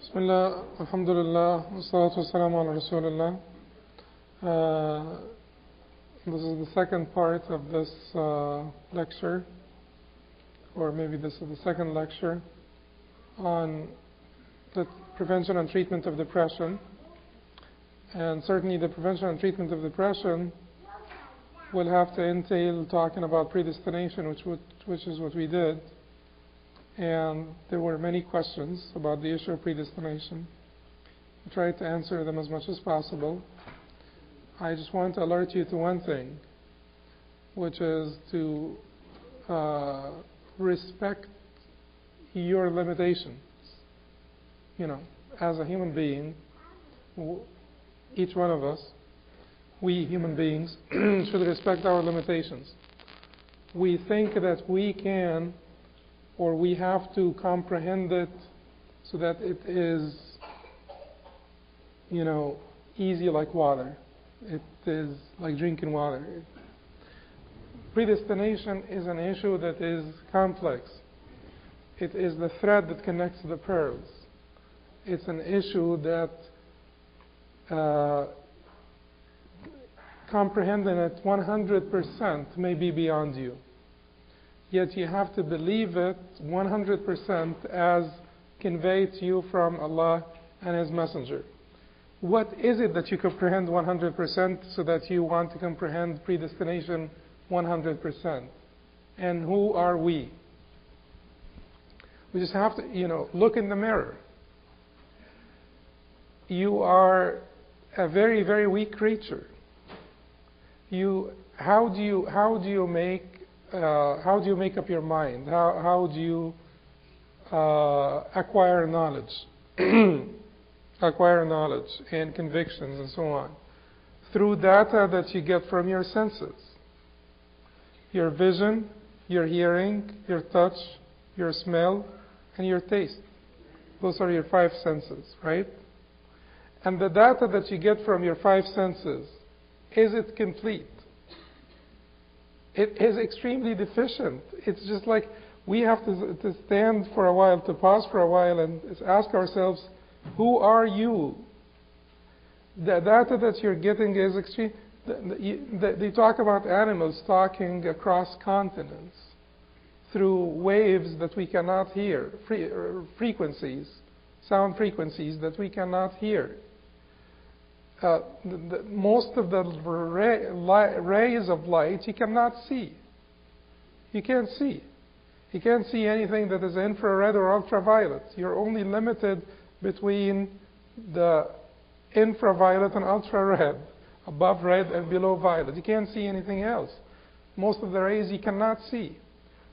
Bismillah, alhamdulillah, wassalatu wassalamu ala rasulillah. This is the second part of this lecture, or maybe this is the second lecture on the prevention and treatment of depression. And certainly the prevention and treatment of depression will have to entail talking about predestination, which is what we did. And there were many questions about the issue of predestination. I tried to answer them as much as possible. I just want to alert you to one thing, which is to respect your limitations. You know, as a human being, each one of us, we human beings, should respect our limitations. We think that we can, or we have to comprehend it so that it is, you know, easy like water. It is like drinking water. Predestination is an issue that is complex. It is the thread that connects the pearls. It's an issue that comprehending it 100% may be beyond you. Yet you have to believe it 100% as conveyed to you from Allah and His Messenger. What is it that you comprehend 100% so that you want to comprehend predestination 100%? And who are we? We just have to, you know, look in the mirror. You are a very, very weak creature. How do you make up your mind? How do you acquire knowledge? Acquire knowledge and convictions and so on. Through data that you get from your senses. Your vision, your hearing, your touch, your smell, and your taste. Those are your five senses, right? And the data that you get from your five senses, is it complete? It is extremely deficient. It's just like we have to stand for a while, to pause for a while and ask ourselves, who are you? The data that you're getting is extreme. They talk about animals talking across continents through waves that we cannot hear, frequencies, sound frequencies that we cannot hear. Most of the rays of light you cannot see. You can't see. You can't see anything that is infrared or ultraviolet. You're only limited between the infrared and ultrared, above red and below violet. You can't see anything else. Most of the rays you cannot see.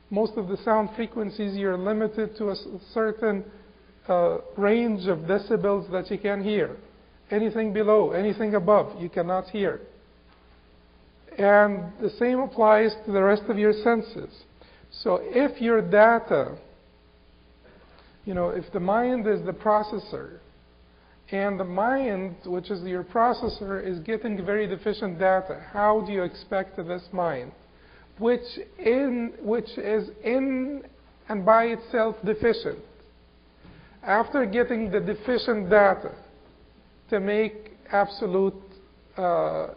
Most of the sound frequencies you're limited to a certain range of decibels that you can hear. Anything below, anything above, you cannot hear. And the same applies to the rest of your senses. So if your data, you know, if the mind is the processor, and the mind, which is your processor, is getting very deficient data, how do you expect this mind, which is in and by itself deficient, after getting the deficient data, to make absolute, to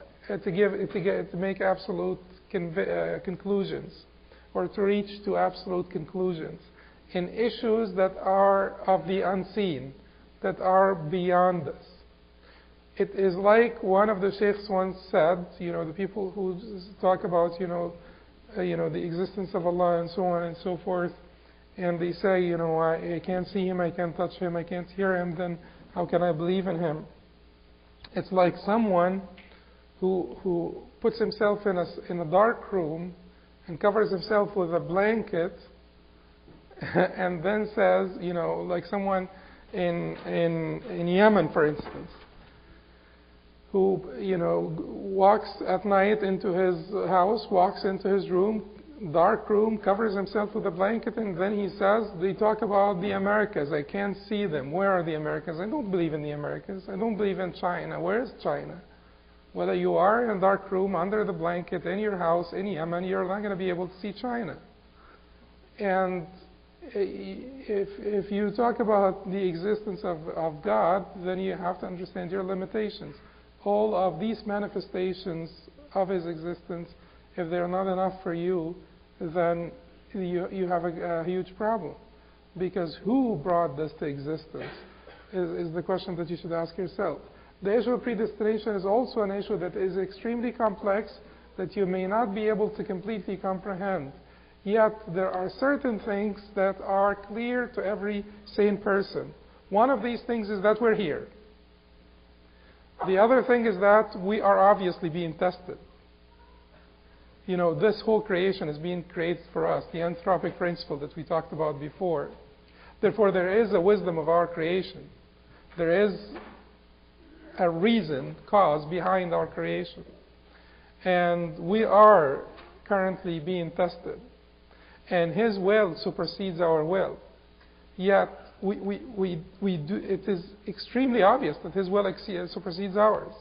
make absolute conclusions, or to reach to absolute conclusions in issues that are of the unseen, that are beyond us. It is like one of the sheikhs once said, you know, the people who talk about, you know, the existence of Allah and so on and so forth, and they say, you know, I can't see Him, I can't touch Him, I can't hear Him, then how can I believe in Him? It's like someone who puts himself in a dark room and covers himself with a blanket and then says, you know, like someone in Yemen, for instance, who, you know, walks at night into his house, walks into his room, dark room, covers himself with a blanket, and then he says, they talk about the Americas. I can't see them. Where are the Americas? I don't believe in the Americas. I don't believe in China. Where is China? Whether you are in a dark room, under the blanket, in your house, in Yemen, you're not going to be able to see China. And if you talk about the existence of God, then you have to understand your limitations. All of these manifestations of His existence, if they're not enough for you, then you have a huge problem. Because who brought this to existence is the question that you should ask yourself. The issue of predestination is also an issue that is extremely complex, that you may not be able to completely comprehend. Yet there are certain things that are clear to every sane person. One of these things is that we're here. The other thing is that we are obviously being tested. You know, this whole creation is being created for us, the anthropic principle that we talked about before. Therefore, there is a wisdom of our creation. There is a reason, cause behind our creation. And we are currently being tested. And His will supersedes our will. Yet, it is extremely obvious that His will supersedes ours.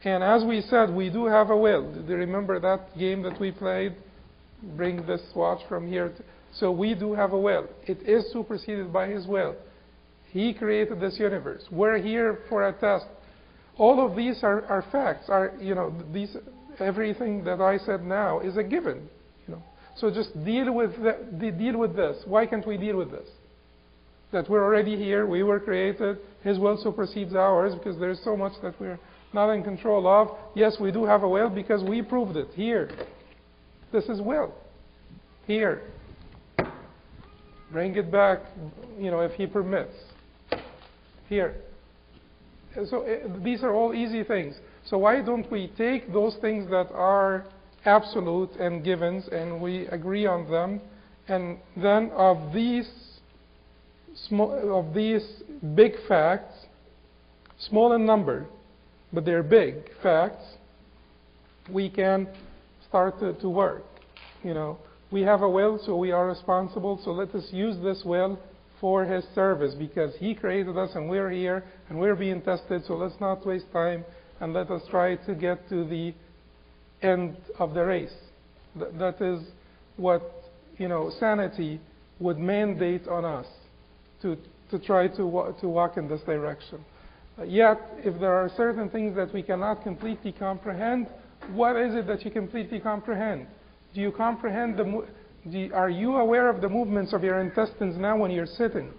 And as we said, we do have a will. Do you remember that game that we played? Bring this watch from here. So we do have a will. It is superseded by His will. He created this universe. We're here for a test. All of these are facts. Everything that I said now is a given. So just deal with this. Why can't we deal with this? That we're already here, we were created, His will supersedes ours because there's so much that we're not in control of. Yes, we do have a will because we proved it here. This is will. Here. Bring it back, if He permits. Here. So these are all easy things. So why don't we take those things that are absolute and givens, and we agree on them, and then of these big facts, small in number, but they're big facts, we can start to work. We have a will, so we are responsible, so let us use this will for His service, because He created us and we're here and we're being tested, so let's not waste time and let us try to get to the end of the race. That is what sanity would mandate on us, to try to walk in this direction. Yet, if there are certain things that we cannot completely comprehend, what is it that you completely comprehend? Do you comprehend are you aware of the movements of your intestines now when you're sitting?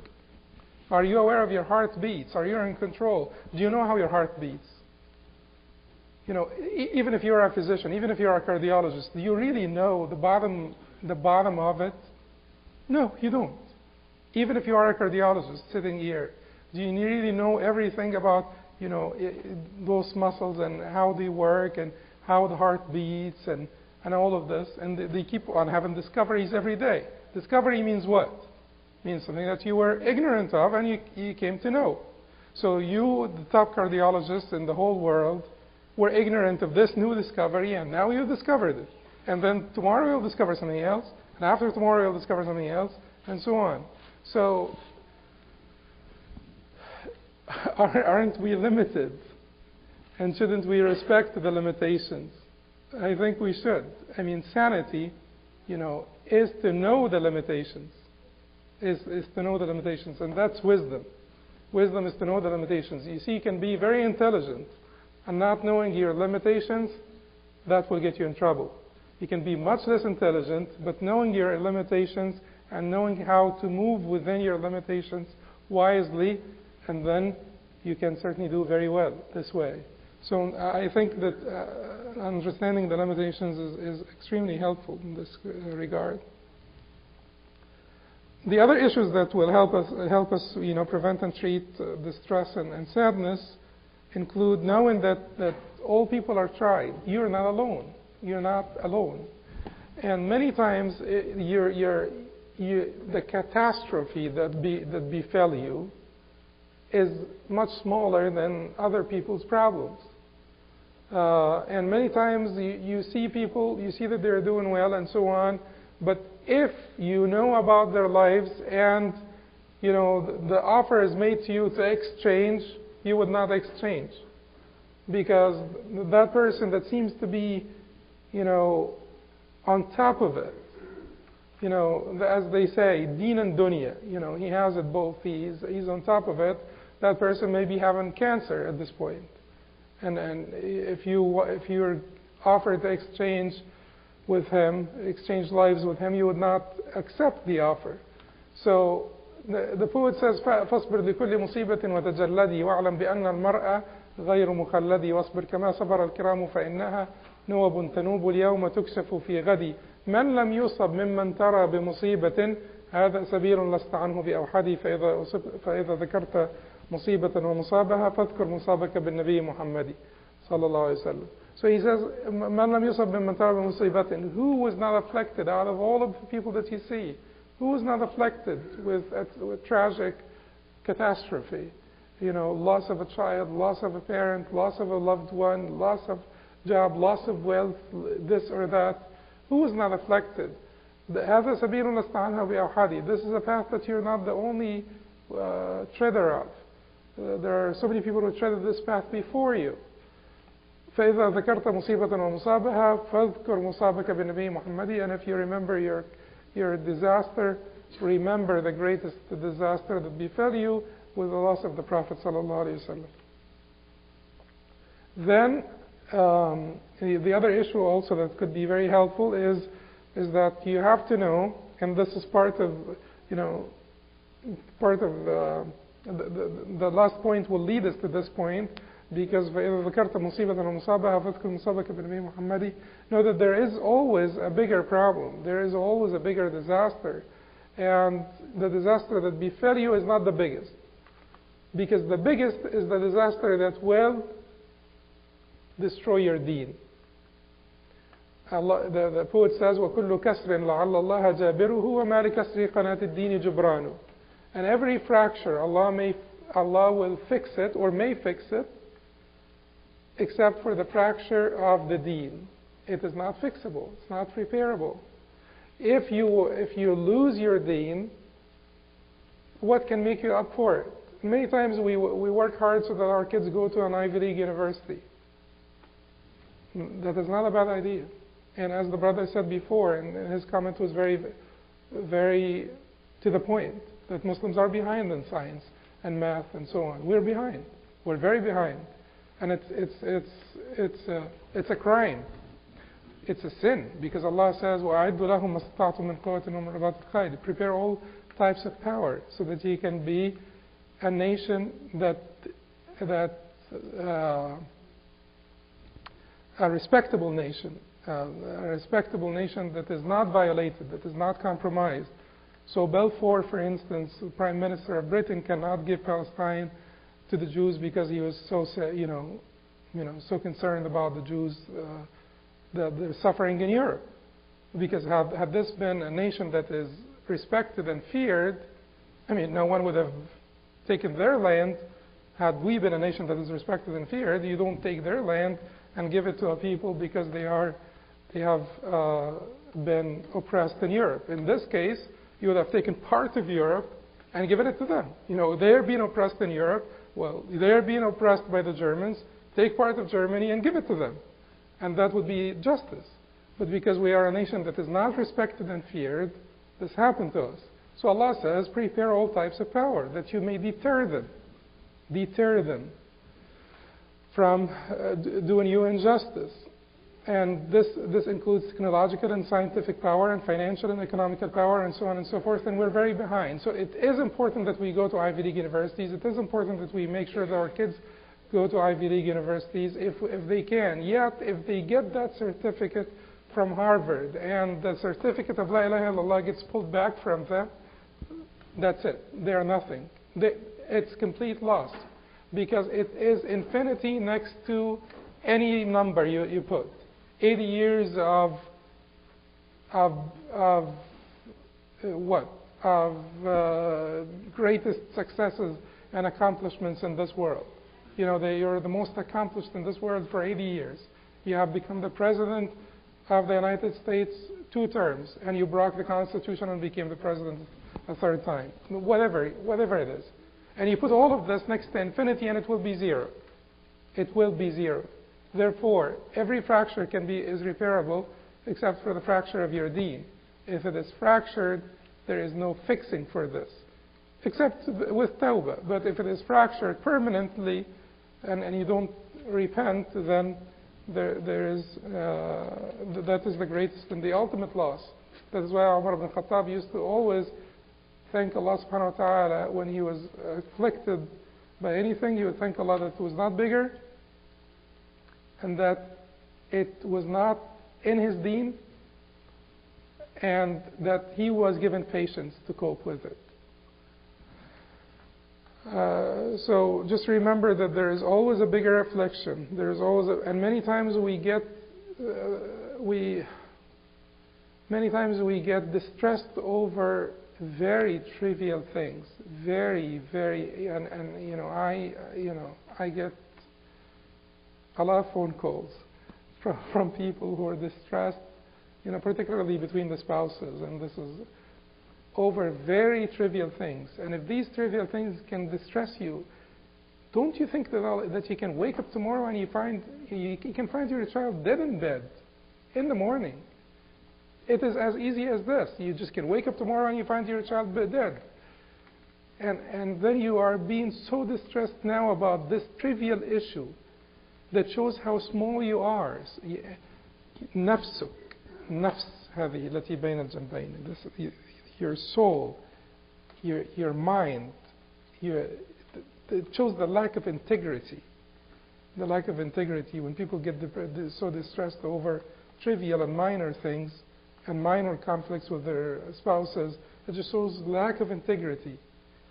Are you aware of your heartbeats? Are you in control? Do you know how your heart beats? Even if you're a physician, even if you're a cardiologist, do you really know the bottom of it? No, you don't. Even if you are a cardiologist sitting here, do you really know everything about, those muscles and how they work and how the heart beats and all of this? And they keep on having discoveries every day. Discovery means what? It means something that you were ignorant of and you came to know. So you, the top cardiologist in the whole world, were ignorant of this new discovery, and now you discovered it. And then tomorrow you'll discover something else, and after tomorrow you'll discover something else, and so on. So, aren't we limited? And shouldn't we respect the limitations? I think we should. Sanity, is to know the limitations. Is to know the limitations, and that's wisdom. Wisdom is to know the limitations. You see, you can be very intelligent, and not knowing your limitations, that will get you in trouble. You can be much less intelligent, but knowing your limitations and knowing how to move within your limitations wisely, and then you can certainly do very well this way. So I think that understanding the limitations is extremely helpful in this regard. The other issues that will help us prevent and treat the stress and sadness include knowing that all people are tried. You're not alone. You're not alone. And many times the catastrophe that befell you is much smaller than other people's problems. And many times you see people, you see that they're doing well and so on, but if you know about their lives and the offer is made to you to exchange, you would not exchange, because that person that seems to be on top of it as they say, deen and dunya. He has it both. He's on top of it. That person may be having cancer at this point. And if you're offered to exchange with him, exchange lives with him, you would not accept the offer. So the poet says, فاصبر لكل مصيبة وتجلدي واعلم بأن المرأة غير مخلدي واصبر كما صبر الكرام فإنها نوب تنوب اليوم تكشف في غدي من لم يصب ممن ترى بمصيبة هذا سبيل لست عنه بأوحدي فإذا ذكرت مصيبة ومصابها فاذكر مصابك بالنبي محمد صلى الله عليه وسلم. So he says, من لم يصب ممن ترى بمصيبة, who was not afflicted out of all of the people that you see? Who was not afflicted with tragic catastrophe? Loss of a child, loss of a parent, loss of a loved one, loss of job, loss of wealth, this or that. Who was not afflicted? هذا سبيل لست عنه بأوحدي. This is a path that you're not the only treader of. There are so many people who treaded this path before you. فإذا ذكرت مصيبة ومصابها فاذكر مصابك بالنبي محمد. And if you remember your disaster, remember the greatest disaster that befell you with the loss of the Prophet sallallahu alaihi wasallam. Then the other issue also that could be very helpful is that you have to know, and this is part of the last point will lead us to this point, because فإذا ذكرت مصيبة ومصابها فاذكر مصابك بالنبي محمد. Know that there is always a bigger problem. There is always a bigger disaster, and the disaster that befell you is not the biggest, because the biggest is the disaster that will destroy your deen. The poet says, وَكُلُّ كَسْرٍ لَعَلَّ اللَّهَ جَابِرُهُ وَمَا لِكَسْرِ قَنَاةِ الدِّينِ جُبْرَانُ. And every fracture, Allah will fix it or may fix it, except for the fracture of the deen. It is not fixable. It's not repairable. If you lose your deen, what can make you up for it? Many times we work hard so that our kids go to an Ivy League university. That is not a bad idea. And as the brother said before, and his comment was very, very to the point, that Muslims are behind in science and math and so on. We're behind. We're very behind. And it's a crime. It's a sin, because Allah says, وَأَعِدُّ لَهُمْ مَا اسْتَطَعْتُم مِّن قُوَّةٍ وَمِن رِّبَاطِ الْخَيْلِ. Prepare all types of power so that you can be a nation a respectable nation that is not violated, that is not compromised. So Balfour, for instance, the Prime Minister of Britain, cannot give Palestine to the Jews because he was so concerned about the Jews, the suffering in Europe. Because had this been a nation that is respected and feared, no one would have taken their land. Had we been a nation that is respected and feared, you don't take their land and give it to a people because they have been oppressed in Europe. In this case, you would have taken part of Europe and given it to them. They're being oppressed in Europe. Well, they're being oppressed by the Germans. Take part of Germany and give it to them. And that would be justice. But because we are a nation that is not respected and feared, this happened to us. So Allah says, prepare all types of power, that you may deter them from doing you injustice. And this includes technological and scientific power and financial and economical power and so on and so forth, and we're very behind. So it is important that we go to Ivy League universities. It is important that we make sure that our kids go to Ivy League universities if they can. Yet, if they get that certificate from Harvard and the certificate of La ilaha illallah gets pulled back from them, that's it. They are nothing. It's complete loss, because it is infinity next to any number you put. 80 years of greatest successes and accomplishments in this world. You're the most accomplished in this world for 80 years. You have become the president of the United States 2 terms, and you broke the Constitution and became the president a 3rd time. Whatever it is. And you put all of this next to infinity, and it will be zero. It will be zero. Therefore, every fracture is repairable except for the fracture of your deen. If it is fractured, there is no fixing for this, except with tawbah. But if it is fractured permanently and you don't repent, then there is that is the greatest and the ultimate loss. That is why Umar ibn Khattab used to always thank Allah subhanahu wa ta'ala when he was afflicted by anything. He would thank Allah that it was not bigger and that it was not in his deen, and that he was given patience to cope with it. So just remember that there is always a bigger affliction. There is always, and many times we get distressed over very trivial things, and I get a lot of phone calls from people who are distressed, particularly between the spouses, and this is over very trivial things. And if these trivial things can distress you, don't you think that you can wake up tomorrow and you can find your child dead in bed in the morning? It is as easy as this. You just can wake up tomorrow and you find your child dead. And then you are being so distressed now about this trivial issue that shows how small you are. نفسك نفس هذه التي بين الجنبين. Your soul, your mind, it shows the lack of integrity. The lack of integrity when people get so distressed over trivial and minor things and minor conflicts with their spouses, it just shows lack of integrity.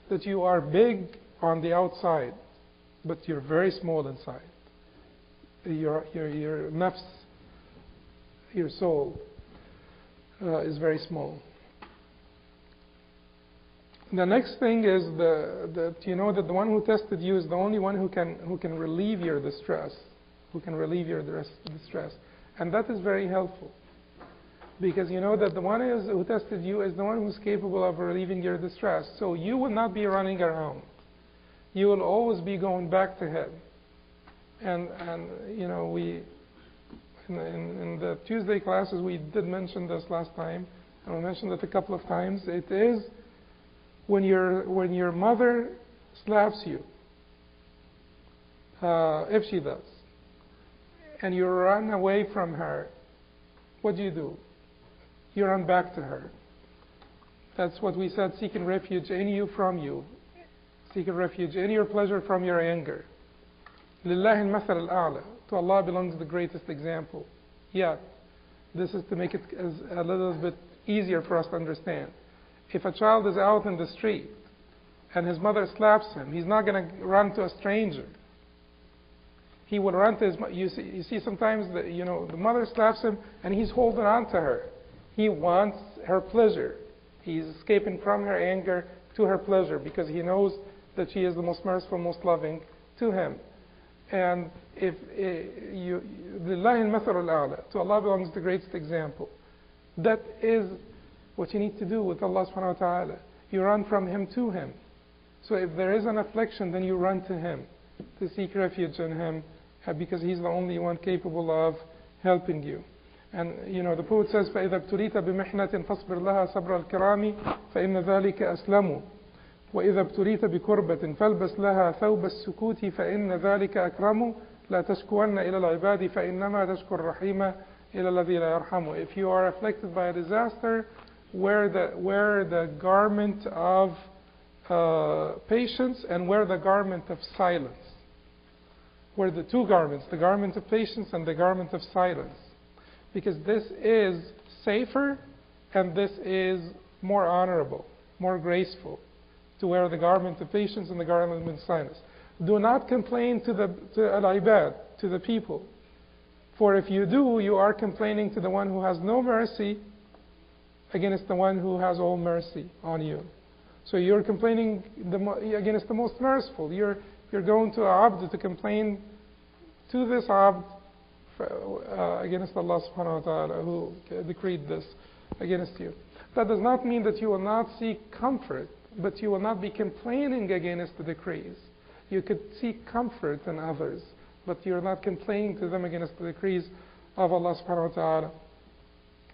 That you are big on the outside, but you're very small inside. Your nafs, your soul, is very small. The next thing is that you know that the one who tested you is the only one who can relieve your distress, and that is very helpful, because you know that the one who tested you is the one who's capable of relieving your distress. So you will not be running around. You will always be going back to him. And we in the Tuesday classes we did mention this last time, and we mentioned it a couple of times. It is when your mother slaps you, if she does, and you run away from her, what do? You run back to her. That's what we said, seeking refuge in you from you. Seeking refuge in your pleasure from your anger. لله المثل الأعلى. To Allah belongs the greatest example. Yeah, this is to make it a little bit easier for us to understand. If a child is out in the street and his mother slaps him, he's not going to run to a stranger. He will run to his mother. You see sometimes the mother slaps him and he's holding on to her. He wants her pleasure. He's escaping from her anger to her pleasure because he knows that she is the most merciful, most loving to him. And if لله المثل الأعلى, to Allah belongs the greatest example. That is what you need to do with Allah subhanahu wa ta'ala. You run from Him to Him. So if there is an affliction, then you run to Him to seek refuge in Him, because He's the only one capable of helping you. And the poet says, فَإِذَا ابْتُلِيتَ بِمِحْنَةٍ فَاصْبِرْ لَهَا صَبْرَ الْكِرَامِ فَإِنَّ ذَلِكَ أَسْلَمُ وإذا ابتليت بكربة فالبس لها ثوب السكوت فإن ذلك أكرم لا تشكون إلى العباد فإنما تشكو الرحيم إلى الذي لا يرحم. If you are afflicted by a disaster, wear the garment of patience and wear the garment of silence. Wear the two garments, the garment of patience and the garment of silence, because this is safer and this is more honorable, more graceful, to wear the garment of patience and the garment of silence. Do not complain to al-ibad, to the people. For if you do, you are complaining to the one who has no mercy against the one who has all mercy on you. So you're complaining against the most merciful. You're going to Abd to complain to this Abd against Allah subhanahu wa ta'ala who decreed this against you. That does not mean that you will not seek comfort, but you will not be complaining against the decrees. You could seek comfort in others, but you're not complaining to them against the decrees of Allah subhanahu wa ta'ala.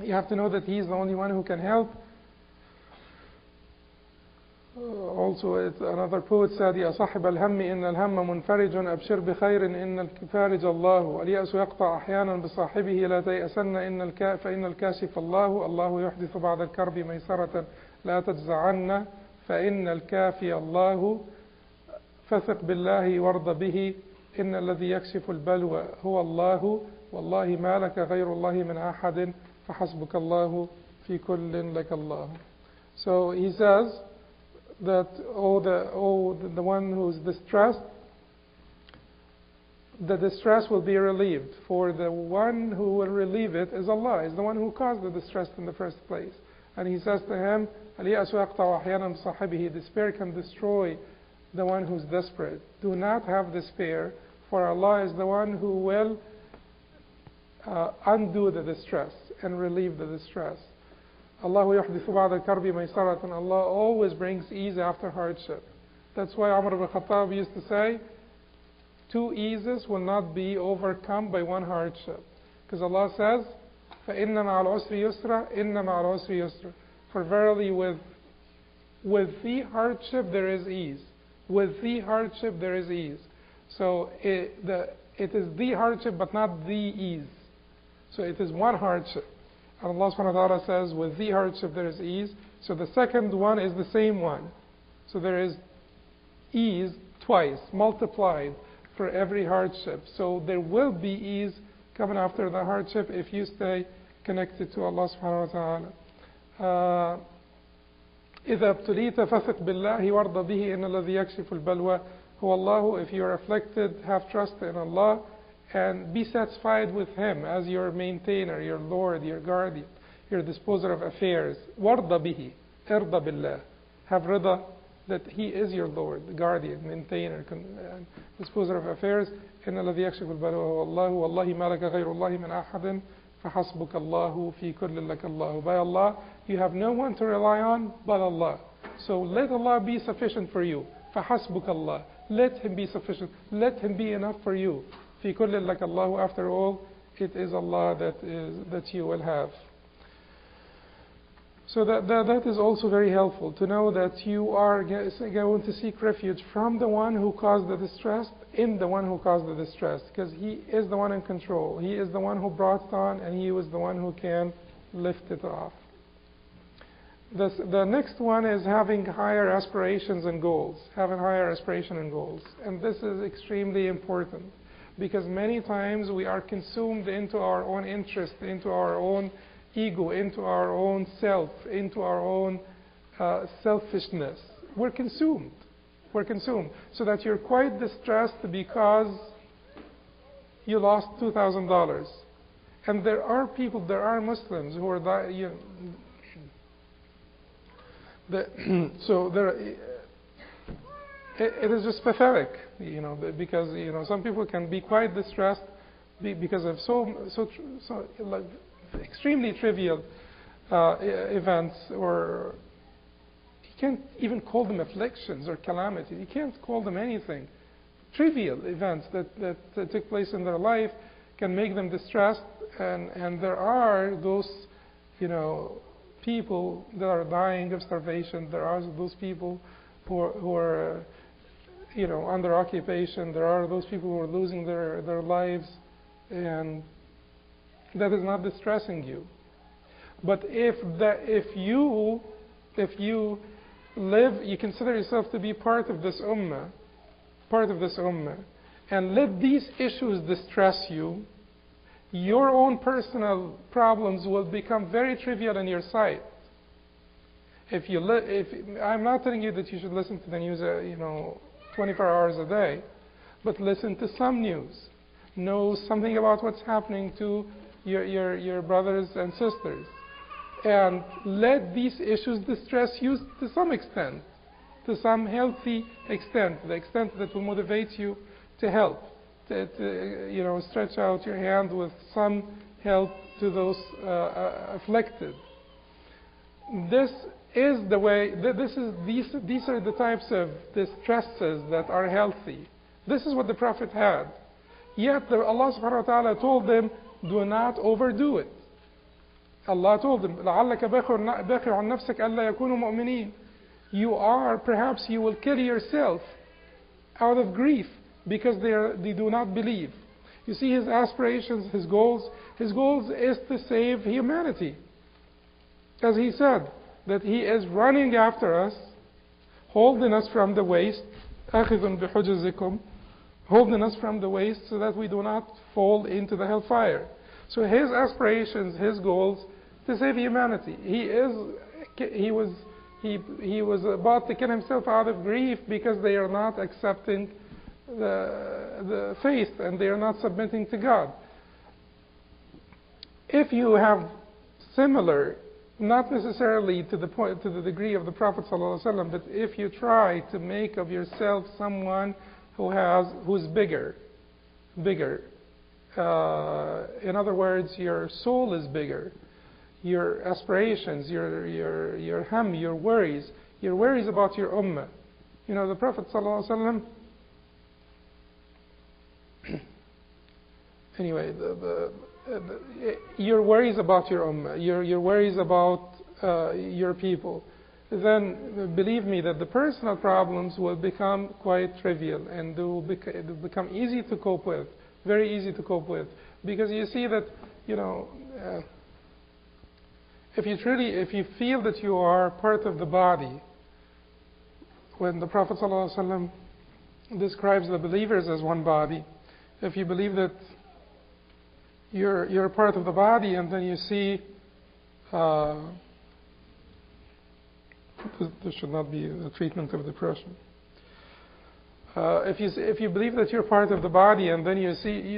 You have to know that He is the only one who can help. Also, another poet said, يا صاحب الهم إن الهم منفرج أبشر بخير إن الفارج الله اليأس يقطع أحيانا بصاحبه لا تيأسن فإن الكاشف الله الله يحدث بعد الكرب ميسرة لا تجزعن فإن الكافي الله فثق بالله وارض به إن الذي يكشف البلوى هو الله والله ما لك غير الله من أحد فحسبك الله في كل لك الله. So he says that the one who's distressed, the distress will be relieved. For the one who will relieve it is Allah, is the one who caused the distress in the first place. And he says to him, الْيَأْسُ يَقْطَعُ أَحْيَانًا بِصَاحِبِهِ, despair can destroy the one who's desperate. Do not have despair, for Allah is the one who will undo the distress and relieve the distress. Allah يحدث بعد الكرب ميسرة. Allah always brings ease after hardship. That's why Umar ibn Khattab used to say, 2 eases will not be overcome by 1 hardship. Because Allah says, فَإِنَّ مَعَ الْعُسْرِ يُسْرًا إِنَّ مَعَ الْعُسْرِ يُسْرًا. For verily with the hardship there is ease. With the hardship there is ease. So it is the hardship but not the ease. So it is 1 hardship. And Allah subhanahu wa ta'ala says, with the hardship there is ease. So the second one is the same one. So there is ease twice, multiplied for every hardship. So there will be ease coming after the hardship if you stay connected to Allah subhanahu wa ta'ala. إذا ابتليت فثق بالله وارض به إن الذي يكشف البلوى هو الله. If you are afflicted, have trust in Allah and be satisfied with Him as your maintainer, your Lord, your guardian, your disposer of affairs. وارض به, ارض بالله. Have rida that He is your Lord, the guardian, maintainer, disposer of affairs. إن الذي يكشف البلوى هو الله والله ما لك غير الله من أحد فحسبك الله في كل لك الله. By Allah, you have no one to rely on but Allah. So let Allah be sufficient for you. فحسبك الله. Let Him be sufficient. Let Him be enough for you. في كل لك الله. After all, it is Allah that you will have. So that is also very helpful to know that you are going to seek refuge from the one who caused the distress in the one who caused the distress, because He is the one in control. He is the one who brought it on, and He was the one who can lift it off. The next one is having higher aspirations and goals. Having higher aspiration and goals. And this is extremely important, because many times we are consumed into our own interest, into our own ego, into our own self, into our own selfishness. We're consumed. We're consumed. So that you're quite distressed because you lost $2,000. And there are people, there are Muslims who are so it is just pathetic, because some people can be quite distressed because of so like extremely trivial events, or you can't even call them afflictions or calamities. You can't call them anything. Trivial events that took place in their life can make them distressed, and there are those people that are dying of starvation. There are those people who are under occupation. There are those people who are losing their lives, and that is not distressing you. But if you live, you consider yourself to be part of this ummah, and let these issues distress you, your own personal problems will become very trivial in your sight. I'm not telling you that you should listen to the news 24 hours a day, but listen to some news. Know something about what's happening to your brothers and sisters, and let these issues distress you to some extent, to some healthy extent, the extent that will motivate you to help, to stretch out your hand with some help to those afflicted. This is the way. These are the types of distresses that are healthy. This is what the Prophet had. Yet Allah subhanahu wa ta'ala told them, do not overdo it. Allah told them, لَعَلَّكَ بَاخِعٌ نَفْسَكَ أَلَّا يَكُونُوا مُؤْمِنِينَ. Perhaps you will kill yourself out of grief because they do not believe. You see his aspirations, his goals is to save humanity. As he said, that he is running after us, holding us from the waist, آخذ بحجزكم, holding us from the waist so that we do not fall into the hellfire. So his aspirations, his goals, to save humanity. He was about to kill himself out of grief because they are not accepting the faith and they are not submitting to God. If you have similar, not necessarily to the degree of the Prophet ﷺ, but if you try to make of yourself someone who's bigger. In other words, your soul is bigger. Your aspirations, your ham, your worries about your ummah. The Prophet ﷺ. Anyway, your worries about your ummah, your worries about your people, then believe me that the personal problems will become quite trivial and they will become easy to cope with, very easy to cope with. Because you see that, if you feel that you are part of the body, when the Prophet ﷺ describes the believers as one body, if you believe that you're part of the body, and then you see this should not be a treatment of depression. If you believe that you're part of the body, and then you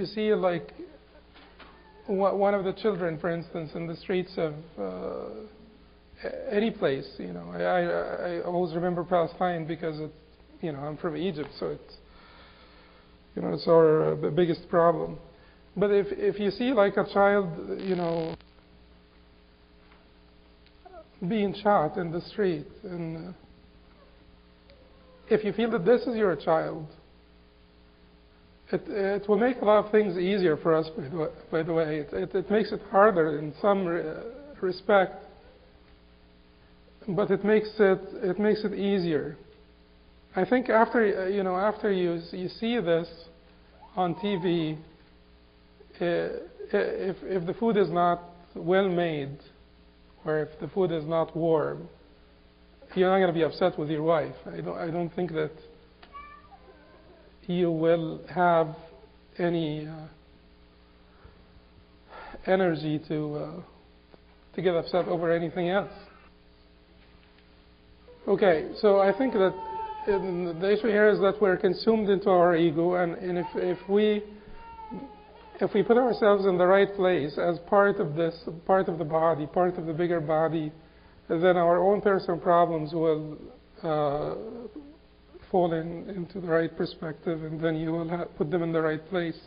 see like one of the children, for instance, in the streets of any place, I always remember Palestine because I'm from Egypt, so it's our biggest problem. But if you see like a child, being shot in the street, and if you feel that this is your child, it will make a lot of things easier for us, by the way. It makes it harder in some respect, but it makes it easier. I think after you see this on TV, if the food is not well made, or if the food is not warm, you're not going to be upset with your wife. I don't think that you will have any energy to get upset over anything else. Okay, so I think that the issue here is that we're consumed into our ego, and if we put ourselves in the right place as part of the body, part of the bigger body, then our own personal problems will fall into the right perspective, and then you will put them in the right place.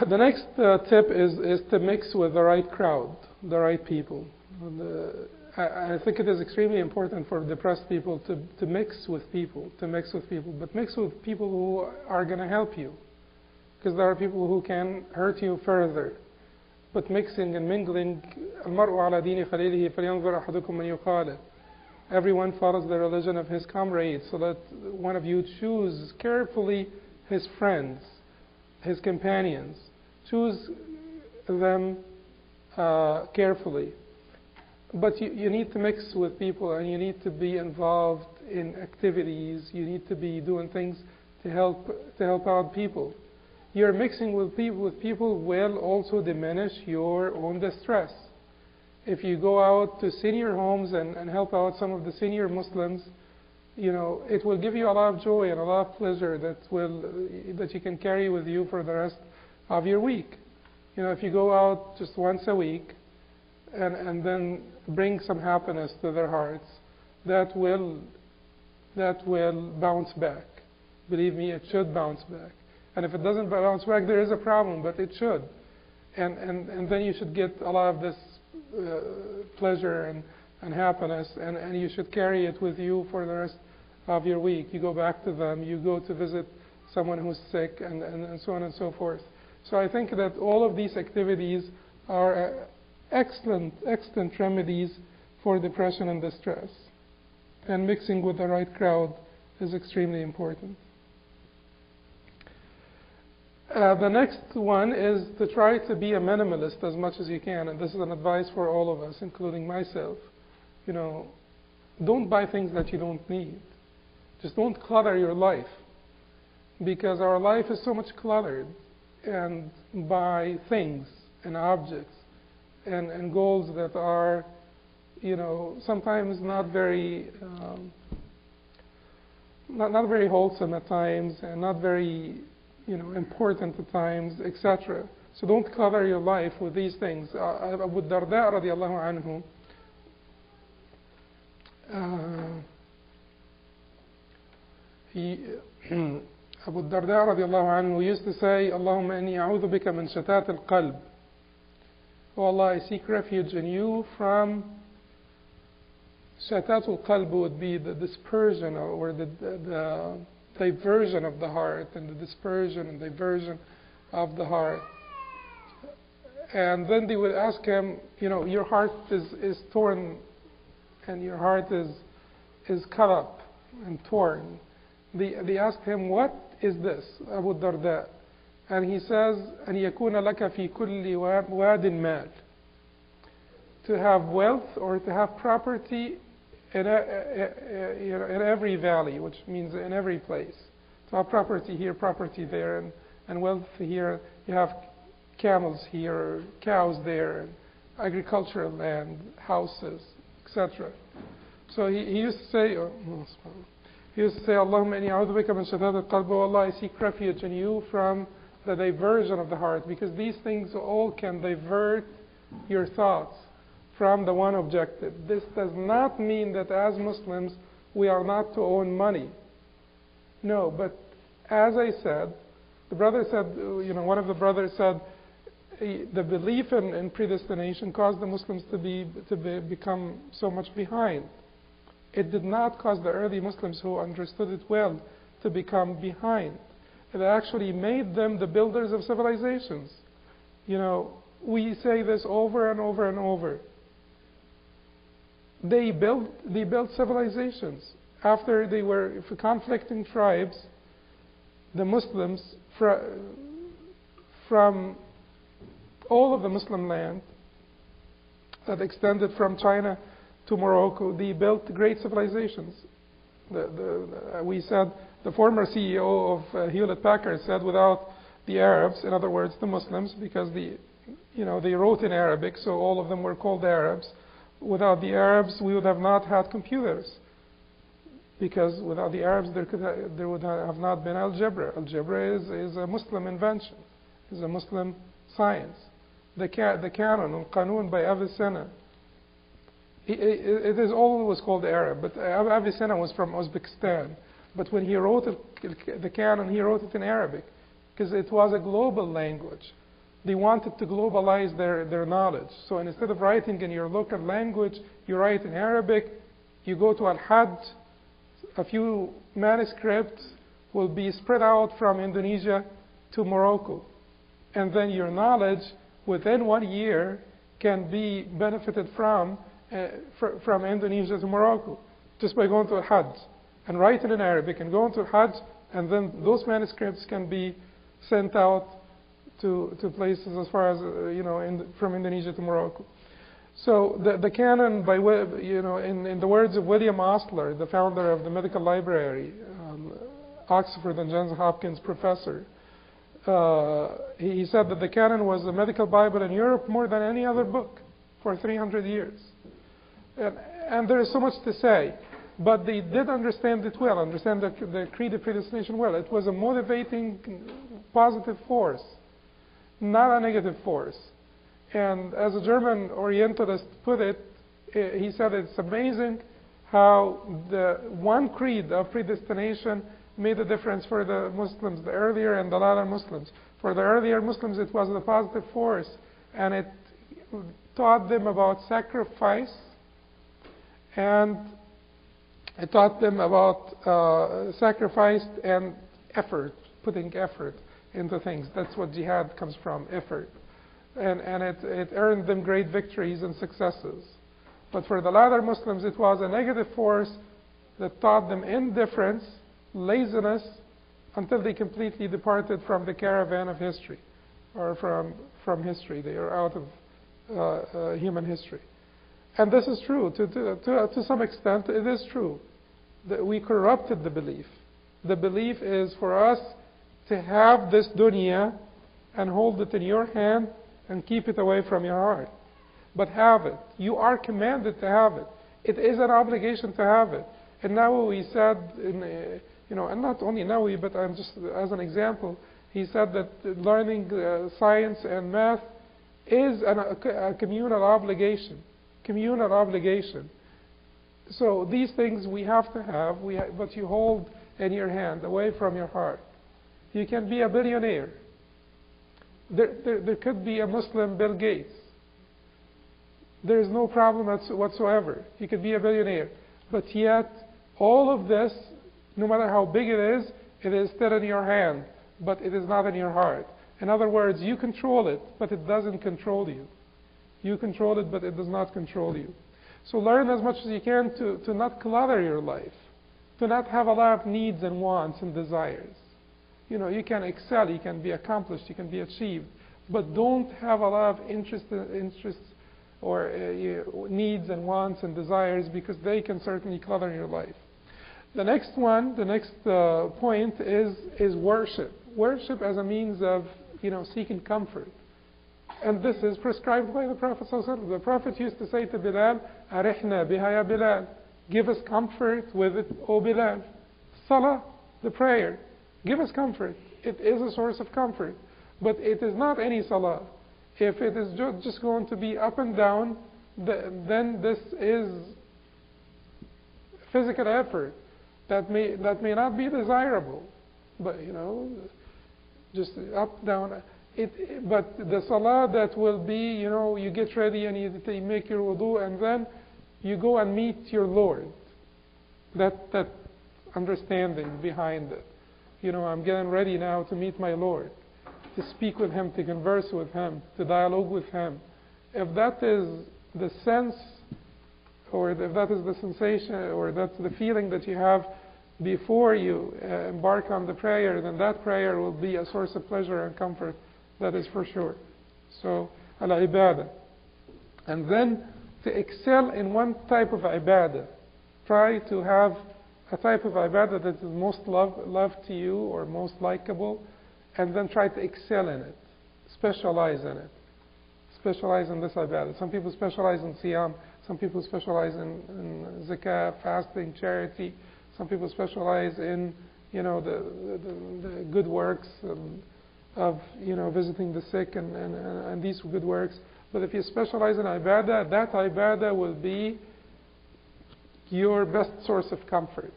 The next tip is to mix with the right crowd, the right people. I think it is extremely important for depressed people to mix with people, but mix with people who are going to help you. Because there are people who can hurt you further. But mixing and mingling, الْمَرْءُ عَلَى دِينِ خَلِيلِهِ فَلْيَنْظُرْ أَحَدُكُمْ مَنْ يُخَالِطُ. Everyone follows the religion of his comrades, so that one of you choose carefully his friends, his companions. Choose them carefully. But you need to mix with people, and you need to be involved in activities. You need to be doing things to help out people. Your mixing with people will also diminish your own distress. If you go out to senior homes and help out some of the senior Muslims, it will give you a lot of joy and a lot of pleasure that you can carry with you for the rest of your week. If you go out just once a week and then bring some happiness to their hearts, that will bounce back. Believe me, it should bounce back. And if it doesn't bounce back, there is a problem, but it should. And then you should get a lot of this pleasure and happiness, and you should carry it with you for the rest of your week. You go back to them, you go to visit someone who's sick, and so on and so forth. So I think that all of these activities are excellent remedies for depression and distress. And mixing with the right crowd is extremely important. The next one is to try to be a minimalist as much as you can, and this is an advice for all of us, including myself. You know, don't buy things that you don't need. Just don't clutter your life, because our life is so much cluttered and by things and objects and goals that are, you know, sometimes not very not very wholesome at times, and not very, you know, important at times, etc. So don't clutter your life with these things. Abu Darda radiallahu anhu, Abu Darda radiallahu anhu used to say, Allahumma inni a'udhu bika min shatat al-qalb. Oh Allah, I seek refuge in you from shatat al-qalb, would be the dispersion or the diversion of the heart, and the dispersion and diversion of the heart. And then they would ask him, you know, your heart is torn, and your heart is cut up and torn. They asked him, what is this, Abu Darda? And he says, أن يكون لك في كل واد مال. To have wealth or to have property in every valley, which means in every place. To have property here, property there, and wealth here. You have camels here, cows there, and agricultural land, houses, etc. So he used to say, Allahumma inni a'udhu bika min shatat al-qalb. Oh Allah, I seek refuge in you from the diversion of the heart, because these things all can divert your thoughts from the one objective. This does not mean that as Muslims we are not to own money. No, but as I said, the brother said, you know, one of the brothers said, the belief in predestination caused the Muslims to become so much behind. It did not cause the early Muslims who understood it well to become behind. It actually made them the builders of civilizations. You know, we say this over and over and over. They built civilizations. After they were conflicting tribes, the Muslims from all of the Muslim land that extended from China to Morocco, they built great civilizations. We said, the former CEO of Hewlett-Packard said, without the Arabs, in other words, the Muslims, because they wrote in Arabic, so all of them were called Arabs. Without the Arabs, we would have not had computers, because without the Arabs, there would have not been algebra. Algebra is a Muslim invention, is a Muslim science. The canon, al-Qanun by Avicenna. It is always called Arab, but Avicenna was from Uzbekistan. But when he wrote the canon, he wrote it in Arabic, because it was a global language. They wanted to globalize their knowledge. So instead of writing in your local language, you write in Arabic. You go to al-Haj, a few manuscripts will be spread out from Indonesia to Morocco. And then your knowledge within 1 year can be benefited from Indonesia to Morocco, just by going to al-Hajj and writing in Arabic and going to al-Hajj, and then those manuscripts can be sent out to places as far as from Indonesia to Morocco. So the canon, by in the words of William Osler, the founder of the Medical Library, Oxford and Johns Hopkins professor, he said that the canon was the medical Bible in Europe more than any other book for 300 years. And there is so much to say, but they did understand it well, understand the creed of predestination well. It was a motivating, positive force, not a negative force. And as a German Orientalist put it, he said it's amazing how the one creed of predestination made a difference for the Muslims, the earlier and the latter Muslims. For the earlier Muslims, it was the positive force, and it taught them about sacrifice, and it taught them about sacrifice and effort, putting effort into things. That's what jihad comes from, effort. and it earned them great victories and successes. But for the latter Muslims, it was a negative force that taught them indifference, laziness, until they completely departed from the caravan of history, or from history. They are out of human history. And this is true. To some extent, it is true that we corrupted the belief. The belief is for us to have this dunya and hold it in your hand and keep it away from your heart. But have it. You are commanded to have it. It is an obligation to have it. And Nawawi said, and not only Nawawi, but I'm just as an example, he said that learning science and math is a communal obligation. Communal obligation. So these things we have to have, but you hold in your hand, away from your heart. You can be a billionaire. There could be a Muslim Bill Gates. There is no problem whatsoever. You could be a billionaire. But yet, all of this, no matter how big it is still in your hand, but it is not in your heart. In other words, you control it, but it doesn't control you. You control it, but it does not control you. So learn as much as you can to not clutter your life, to not have a lot of needs and wants and desires. You can excel, you can be accomplished, you can be achieved, but don't have a lot of interests or needs and wants and desires, because they can certainly clutter your life. The next point is worship. Worship as a means of seeking comfort. And this is prescribed by the Prophet ﷺ. The Prophet used to say to Bilal, "Arihna biha ya Bilal." Give us comfort with it, O Bilal. Salah, the prayer. Give us comfort. It is a source of comfort. But it is not any salah. If it is just going to be up and down, then this is physical effort that may not be desirable. But just up, down. But the salah that will be, you get ready and you make your wudu and then you go and meet your Lord. That understanding behind it. I'm getting ready now to meet my Lord, to speak with Him, to converse with Him, to dialogue with Him. If that is the sense, or if that is the sensation, or that's the feeling that you have before you embark on the prayer, then that prayer will be a source of pleasure and comfort. That is for sure. So, al-ibadah. And then to excel in one type of ibadah. Try to have a type of ibadah that is most loved to you or most likable, and then try to excel in it. Specialize in it. Specialize in this ibadah. Some people specialize in siyam. Some people specialize in zakah, fasting, charity. Some people specialize in, the good works of visiting the sick and these good works. But if you specialize in ibadah, that ibadah will be your best source of comfort.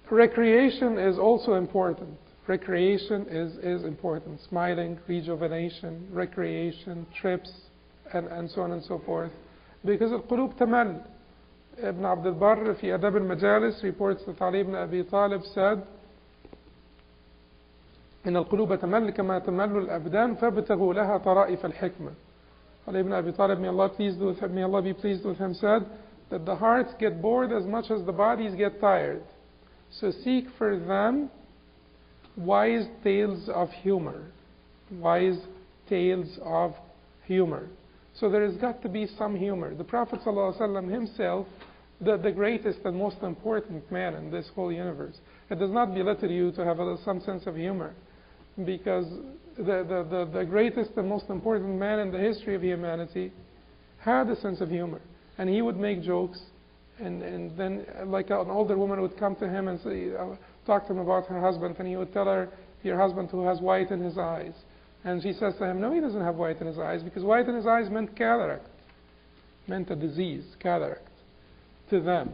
Recreation is also important. Recreation is important. Smiling, rejuvenation, recreation, trips, and so on and so forth. Because القلوب تمل. Ibn Abd al-Barr في أدب المجالس reports that Ali ibn Abi Talib said, إن القلوب تمل كما تمل الأبدان فابتغوا لها طرائف الحكمة. Ali ibn Abi Talib, may Allah be pleased with him, said that the hearts get bored as much as the bodies get tired. So seek for them wise tales of humor. Wise tales of humor. So there has got to be some humor. The Prophet ﷺ himself, the greatest and most important man in this whole universe. It does not belittle you to have some sense of humor, because the greatest and most important man in the history of humanity had a sense of humor. And he would make jokes, and then like an older woman would come to him and say, talk to him about her husband, and he would tell her, your husband who has white in his eyes. And she says to him, no, he doesn't have white in his eyes, because white in his eyes meant cataract, meant a disease, cataract, to them.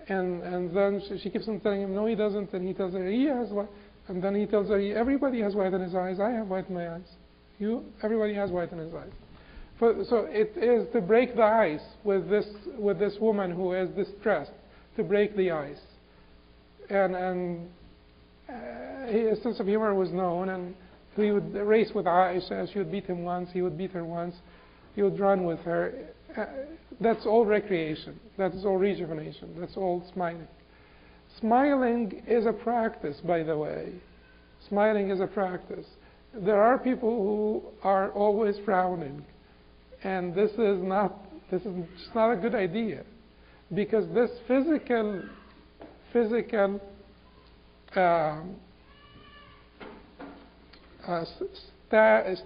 And then she keeps on telling him, no, he doesn't, and he tells her, he has white. And then he tells her, everybody has white in his eyes, I have white in my eyes. Everybody has white in his eyes. So it is to break the ice with this woman who is distressed, to break the ice. And his sense of humor was known, He would race with Aisha. She would beat him once. He would beat her once. He would run with her. That's all recreation. That's all rejuvenation. That's all smiling. Smiling is a practice, by the way. Smiling is a practice. There are people who are always frowning, and this is just not a good idea, because this physical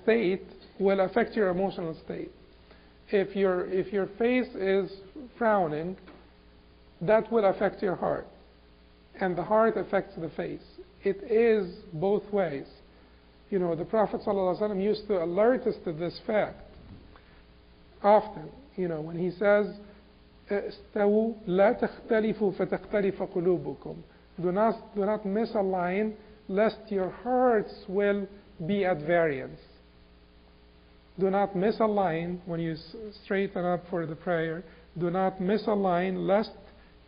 state will affect your emotional state. If your face is frowning, that will affect your heart, and the heart affects the face. It is both ways. You know, the Prophet ﷺ used to alert us to this fact often. You know, when he says, "Istawu la takhtalifu fatakhtalifa qulubukum." Do not misalign, lest your hearts will be at variance. Do not misalign when you straighten up for the prayer. Do not misalign, lest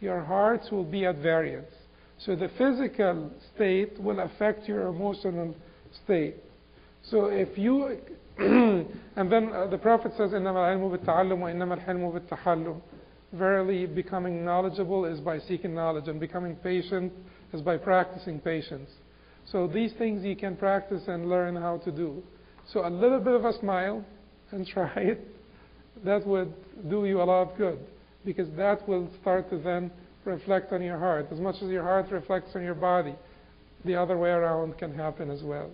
your hearts will be at variance. So the physical state will affect your emotional state. So if you, and then the Prophet says, إِنَّمَا الْعِلْمُ بِالتَّعَلُّمُ وَإِنَّمَا الْحِلْمُ بِالتَّحَلُّمُ. Verily, becoming knowledgeable is by seeking knowledge, and becoming patient is by practicing patience. So these things you can practice and learn how to do. So a little bit of a smile, and try it, that would do you a lot of good, because that will start to then reflect on your heart. As much as your heart reflects on your body, the other way around can happen as well.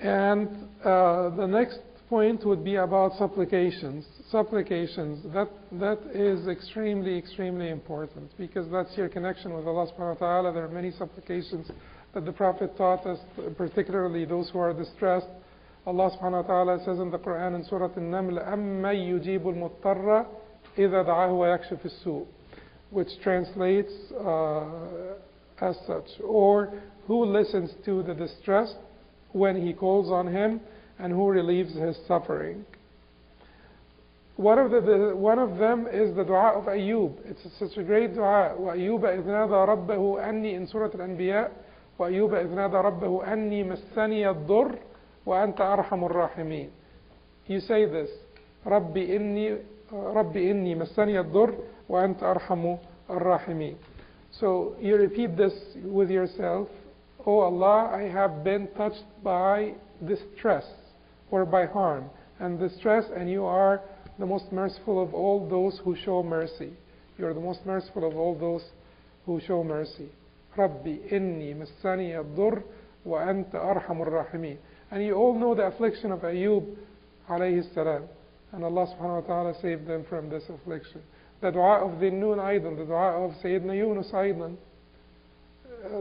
And the next point would be about supplications. Supplications, that is extremely, extremely important, because that's your connection with Allah subhanahu wa ta'ala. There are many supplications that the Prophet taught us, particularly those who are distressed. Allah subhanahu wa ta'ala says in the Quran in Surah An-Naml, أَمَّن يُجِيبُ الْمُضْطَرَّ إِذَا دَعَاهُ وَيَكْشِفُ السُّوءَ, which translates as such, or who listens to the distressed when he calls on him, and who relieves his suffering. One of them is the dua of Ayub. It's such a great dua. وَأَيُّوبَ إِذْ نَادَى رَبَّهُ أَنِّي, in Surah Al-Anbiya, وَأَيُّوبَ إِذْ نَادَى رَبَّهُ أَنِّي مَسَّنِيَ الضُّرُّ وَأَنْتَ أَرْحَمُ الرَّاحِمِينَ. You say this, رَبِّ إِنِّي مَسَّنِيَ الضُّرُّ وَأَنْتَ أَرْحَمُ الرَّاحِمِينَ. So you repeat this with yourself. Oh Allah, I have been touched by distress or by harm and distress, and you are the most merciful of all those who show mercy. You are the most merciful of all those who show mercy. Rabbi inni massani ad-durr wa anta arhamur rahimin. And you all know the affliction of Ayub alayhi salam, and Allah subhanahu wa ta'ala saved them from this affliction. The dua of Dhinnun aydan, the dua of Sayyidina Yunus aydan,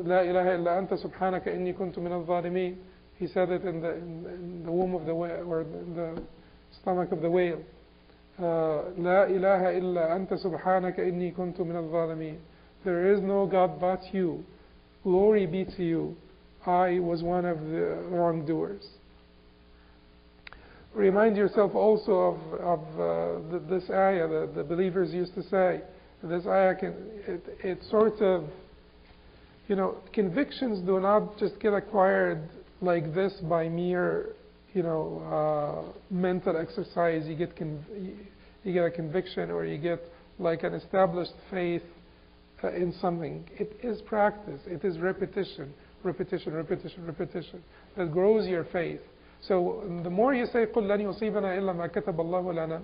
La ilaha illa anta subhanaka inni kuntu min al-zalimin. He said it in the womb of the whale, or in the stomach of the whale. La ilaha illa anta subhanaka inni kuntu min al-zalimin. There is no God but you. Glory be to you. I was one of the wrongdoers. Remind yourself also of this ayah that the believers used to say. This ayah, it sort of, you know, convictions do not just get acquired like this by mere, you know, mental exercise. You get a conviction, or you get like an established faith in something. It is practice. It is repetition that grows your faith. So the more you say قُلْ لَنْ يُصِيبَنَا إِلَّا مَا كَتَبَ اللَّهُ لَنَا,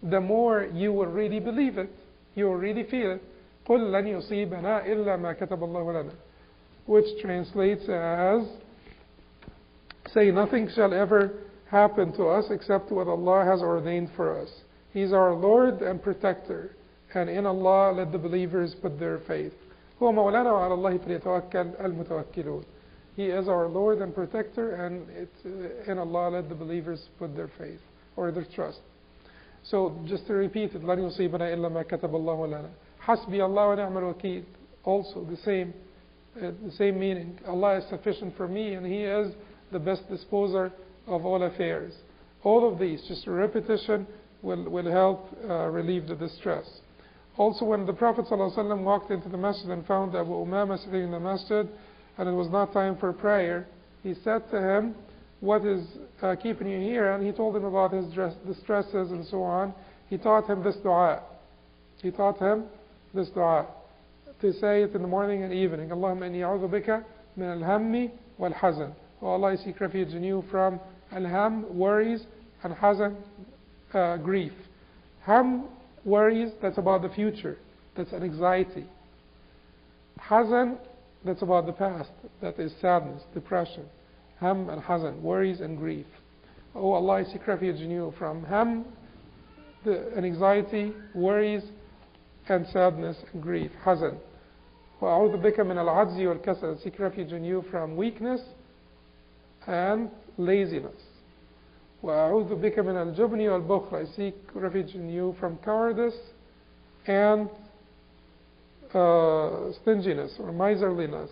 the more you will really believe it. You will really feel it. قُلْ لَنْ يُصِيبَنَا إِلَّا مَا كَتَبَ اللَّهُ لَنَا, which translates as, say, nothing shall ever happen to us except what Allah has ordained for us. He's our Lord and Protector, and in Allah let the believers put their faith. هو مولانا وعلى الله فليتوكل المتوكلون. He is our Lord and Protector, and in Allah let the believers put their faith or their trust. So just to repeat it, لن يصيبنا إلا ما كتب الله لنا. حسبي الله ونعم الوكيل. Also the same meaning. Allah is sufficient for me, and He is the best disposer of all affairs. All of these, just a repetition, will help relieve the distress. Also, when the Prophet ﷺ walked into the masjid and found Abu Umama sitting in the masjid, and it was not time for prayer, He said to him, what is keeping you here? And he told him about his distresses and so on. He taught him this dua. He taught him this dua. To say it in the morning and evening. Allahumma inni a'udhu bika min al-hammi wal-hazan. Oh Allah, I seek refuge in you from al-ham, worries, and hazan, grief. Ham, worries, that's about the future. That's an anxiety. Hazan, that's about the past. That is sadness, depression. Ham and hazan, worries and grief. Oh Allah, I seek refuge in you from ham, an anxiety, worries, and sadness and grief. Hazan. وأعوذ بك من العجز والكسل. I seek refuge in you from weakness and laziness. وأعوذ بك من الجبن والبخل. I seek refuge in you from cowardice and stinginess or miserliness.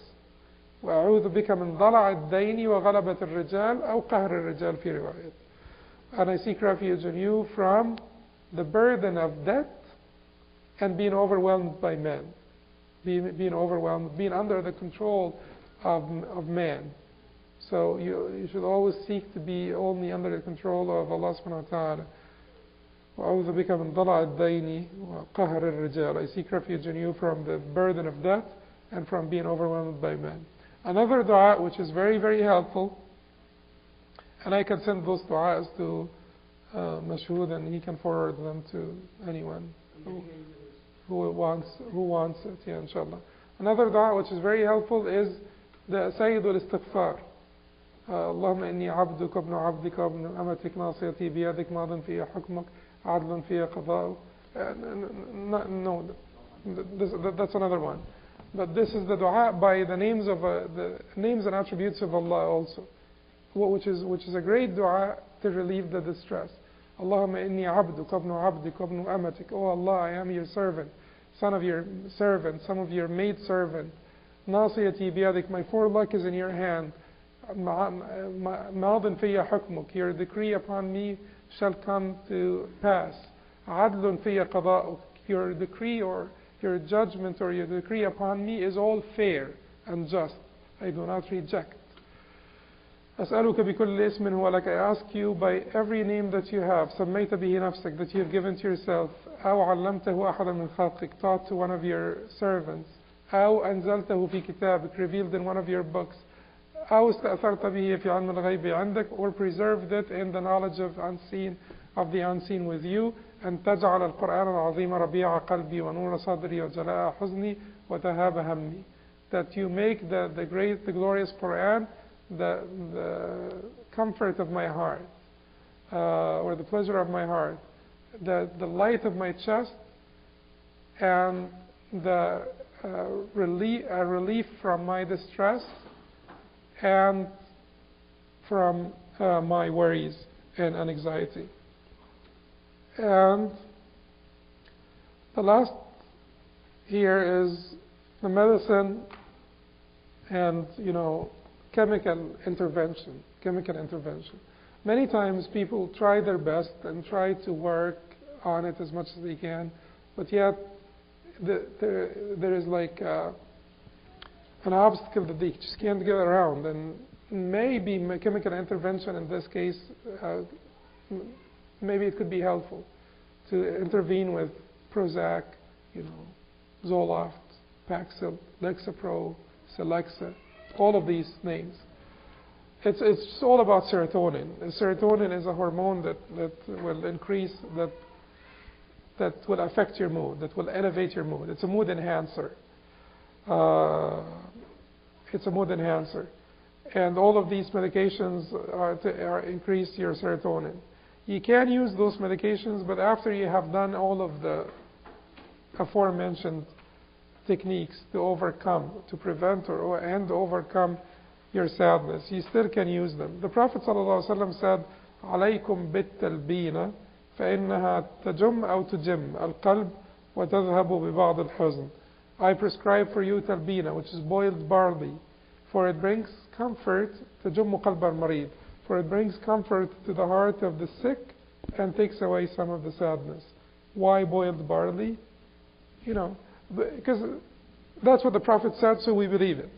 وأعوذ بك من ضلع الدين وغلبة الرجال أو قهر الرجال في رواية. And I seek refuge in you from the burden of debt and being overwhelmed by men. Being overwhelmed, being under the control of man. So you should always seek to be only under the control of Allah subhanahu wa ta'ala. وأعوذ بك من ضلع الدين وقهر الرجال. I seek refuge in you from the burden of debt and from being overwhelmed by men. Another dua which is very, very helpful, and I can send those du'as to Mashhood and he can forward them to anyone who wants it, yeah, inshallah. Another dua which is very helpful is the Sayyid al-Istighfar. اللهم إني عبدك ابن عبدك وابن أمتك ناصيتي بيدك ماض في حكمك عدل في قضاءك. No, that's another one. But this is the dua by the names and attributes of Allah also, which is a great dua to relieve the distress. Allahumma inni abduk abnu abdik abnu amatik. Oh Allah, I am your servant, son of your servant, son of your maid servant. Nasiyati biyadik, my forelock is in your hand. Ma'adun fiya hukmuk, your decree upon me shall come to pass. Adlun fiya qada'uk, your decree or your judgment or your decree upon me is all fair and just. I do not reject. أسألك بكل اسم هو لك. I ask you by every name that you have, سميت به نفسك, that you have given to yourself, أو علمته أحدا من خلقك, taught to one of your servants, أو أنزلته في كتابك, revealed in one of your books, أو استأثرت به في علم الغيب عندك, or preserved it in the knowledge of the unseen with you, أن تجعل القرآن العظيم ربيع قلبي ونور صدري وجلاء حزني وذهاب همي. That you make the glorious Quran the comfort of my heart, or the pleasure of my heart, the light of my chest, and the relief from my distress and from my worries and anxiety. And the last here is the medicine and, chemical intervention. Many times people try their best and try to work on it as much as they can, but yet there is like an obstacle that they just can't get around. And maybe chemical intervention in this case, maybe it could be helpful to intervene with Prozac, Zoloft, Paxil, Lexapro, Celexa, all of these names. It's all about serotonin. Serotonin is a hormone that will increase, that will affect your mood, that will elevate your mood. It's a mood enhancer. And all of these medications are increase your serotonin. You can use those medications, but after you have done all of the aforementioned techniques to overcome, to prevent and overcome your sadness, you still can use them. The Prophet ﷺ said, عليكم بالتلبينة فإنها تجم أو تجم القلب وتذهب ببعض الحزن. I prescribe for you talbina, which is boiled barley, for it brings comfort, تجم قلب المريض, for it brings comfort to the heart of the sick and takes away some of the sadness. Why boiled barley? Because that's what the Prophet said, so we believe it.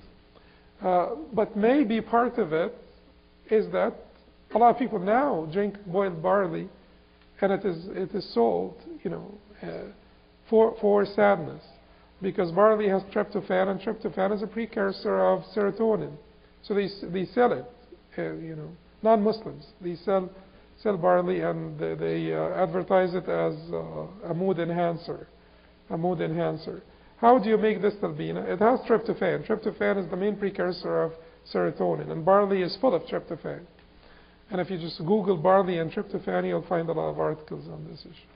But maybe part of it is that a lot of people now drink boiled barley, and it is sold, for sadness, because barley has tryptophan, and tryptophan is a precursor of serotonin. So they sell it, non-Muslims. They sell barley, and they advertise it as a mood enhancer. A mood enhancer. How do you make this talbina? It has tryptophan. Tryptophan is the main precursor of serotonin, and barley is full of tryptophan. And if you just Google barley and tryptophan, you'll find a lot of articles on this issue.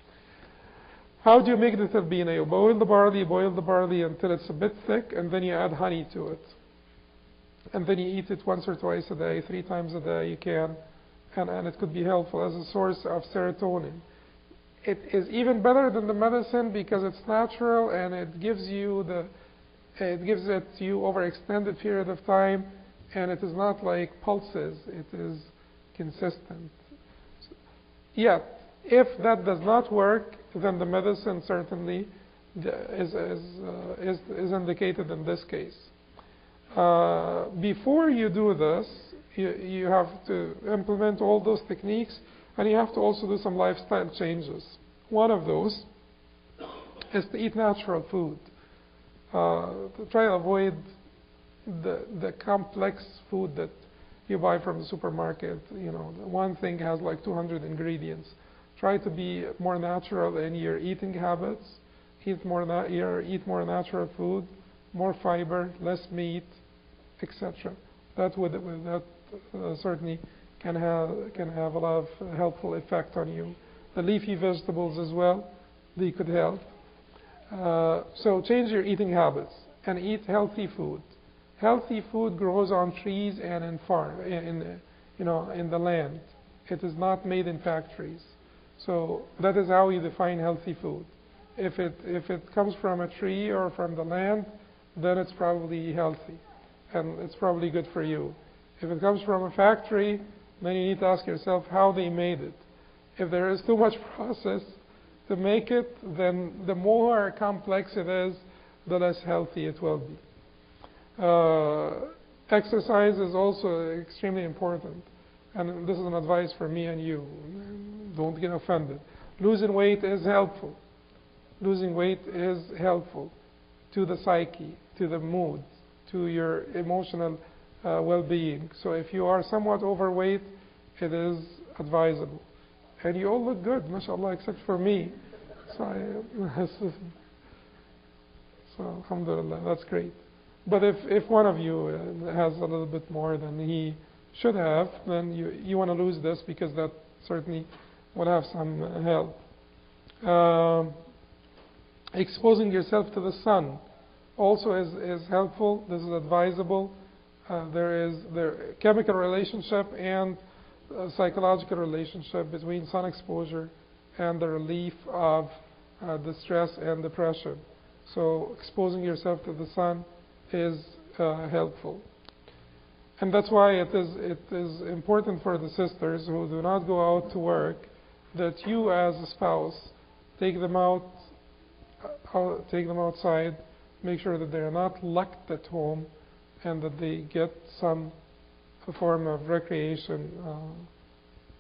How do you make the talbina? You boil the barley until it's a bit thick, and then you add honey to it. And then you eat it once or twice a day, 3 times a day you can, and it could be helpful as a source of serotonin. It is even better than the medicine because it's natural, and it gives it to you over extended period of time, and it is not like pulses. It is consistent. Yet, if that does not work, then the medicine certainly is indicated in this case. Before you do this, you have to implement all those techniques, and you have to also do some lifestyle changes. One of those is to eat natural food. To try to avoid the complex food that you buy from the supermarket. One thing has like 200 ingredients. Try to be more natural in your eating habits. Eat more natural food, more fiber, less meat, etc. That certainly can have a lot of helpful effect on you. The leafy vegetables as well, they could help. So change your eating habits and eat healthy food. Healthy food grows on trees and in the land. It is not made in factories. So that is how you define healthy food. If it comes from a tree or from the land, then it's probably healthy, and it's probably good for you. If it comes from a factory, then you need to ask yourself how they made it. If there is too much process to make it, then the more complex it is, the less healthy it will be. Exercise is also extremely important, and this is an advice for me and you. Don't get offended. Losing weight is helpful. Losing weight is helpful to the psyche, to the mood, to your emotional well-being. So if you are somewhat overweight, it is advisable. And you all look good, mashallah, except for me. So alhamdulillah, that's great. But if one of you has a little bit more than he should have, then you want to lose this, because that certainly will have some help. Exposing yourself to the sun also is helpful. This is advisable. There is the chemical relationship and psychological relationship between sun exposure and the relief of the stress and depression. So exposing yourself to the sun is helpful. And that's why it is important for the sisters who do not go out to work that you as a spouse take them outside, make sure that they are not locked at home, and that they get some form of recreation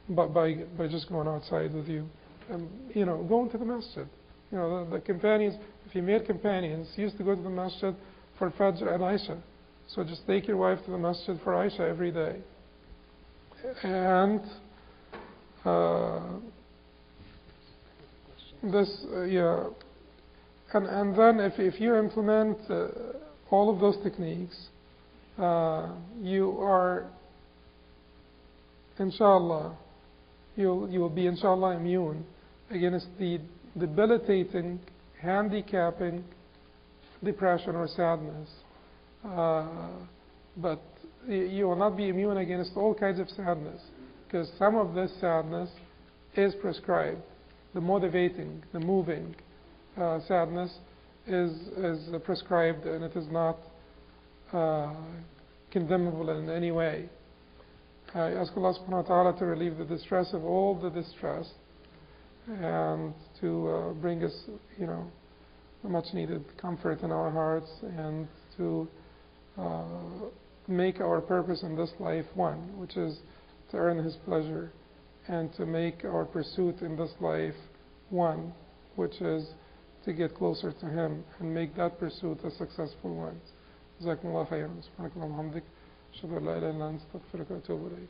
by just going outside with you. Going to the masjid. The companions, if you made companions, used to go to the masjid for Fajr and Isha. So just take your wife to the masjid for Isha every day. And and then if you implement all of those techniques, you are, inshallah, you will be, inshallah, immune against the debilitating, handicapping depression or sadness. But you will not be immune against all kinds of sadness, because some of this sadness is prescribed. The motivating, the moving sadness is prescribed, and it is not condemnable in any way. I ask Allah subhanahu wa ta'ala to relieve the distress of all the distress, and to bring us, much needed comfort in our hearts, and to make our purpose in this life one, which is to earn His pleasure, and to make our pursuit in this life one, which is to get closer to Him and make that pursuit a successful one. جزاكم الله خيرا. سبحانك اللهم وبحمدك. أشهد أن لا إله إلا أنت أستغفرك وأتوب إليك.